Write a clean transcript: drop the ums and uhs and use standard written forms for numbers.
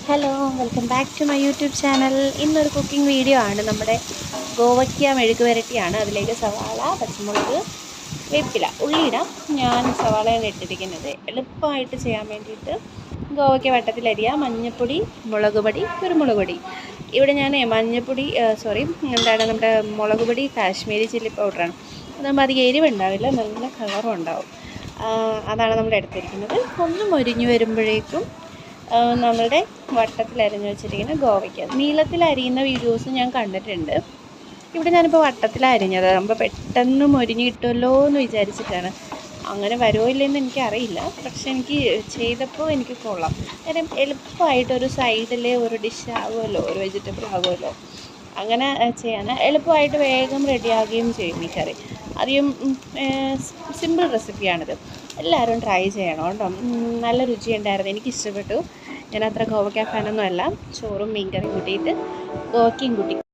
Hello, welcome back to my YouTube channel. ഇന്നൊരു cooking video ആണ്. നമ്മുടെ ഗോവയ്ക്ക മെഴുക്ക് വരട്ടിയാണ്. അതിലേക്ക് സവാള, പച്ചമുളക്, വേപ്പില, ഉള്ളിയിടാം. ഞാൻ സവാളയാണ് ഇട്ടിരിക്കുന്നത്. എളുപ്പമായിട്ട് ചെയ്യാൻ വേണ്ടിയിട്ട് ഗോവയ്ക്ക വട്ടത്തിലരിയുക. മഞ്ഞൾപ്പൊടി, മുളക് പൊടി, കുരുമുളക് പൊടി. ഇവിടെ ഞാൻ മഞ്ഞൾപ്പൊടി നമ്മുടെ മുളക് പൊടി കാശ്മീരി ചില്ലി പൗഡറാണ്. അതാകുമ്പോൾ അധികം എരിവുണ്ടാവില്ല, നല്ല കളറും ഉണ്ടാവും. അതാണ് നമ്മൾ എടുത്തിരിക്കുന്നത്. ഒന്ന് മൊരിഞ്ഞ് വരുമ്പോഴേക്കും നമ്മളുടെ വട്ടത്തിൽ അരിഞ്ഞ് വെച്ചിരിക്കുന്ന ഗോവയ്ക്ക നീളത്തിൽ അരിയുന്ന വീഡിയോസ് ഞാൻ കണ്ടിട്ടുണ്ട്. ഇവിടെ ഞാനിപ്പോൾ വട്ടത്തിലാണ് അരിഞ്ഞത്. അപ്പോൾ പെട്ടെന്ന് മൊരിഞ്ഞ് കിട്ടുമല്ലോ എന്ന് വിചാരിച്ചിട്ടാണ്. അങ്ങനെ വരുമോ ഇല്ലെന്ന് എനിക്കറിയില്ല, പക്ഷെ എനിക്ക് ചെയ്തപ്പോൾ എനിക്ക് കൊള്ളാം. കാര്യം എളുപ്പമായിട്ടൊരു സൈഡിൽ ഒരു ഡിഷ് ആകുമല്ലോ, ഒരു വെജിറ്റബിൾ ആകുമല്ലോ. അങ്ങനെ ചെയ്യാൻ എളുപ്പമായിട്ട് വേഗം റെഡിയാകുകയും ചെയ്യും ഈ കറി. അധികം സിമ്പിൾ റെസിപ്പിയാണിത്. എല്ലാവരും ട്രൈ ചെയ്യണം കേട്ടോ. നല്ല രുചിയുണ്ടായിരുന്നു, എനിക്കിഷ്ടപ്പെട്ടു. ഞാൻ അത്ര ഗോവയ്ക്ക ഫാനൊന്നും അല്ല. ചോറും മീൻകറിയും കൂട്ടിയിട്ട് ഗോവയ്ക്കയും കൂട്ടി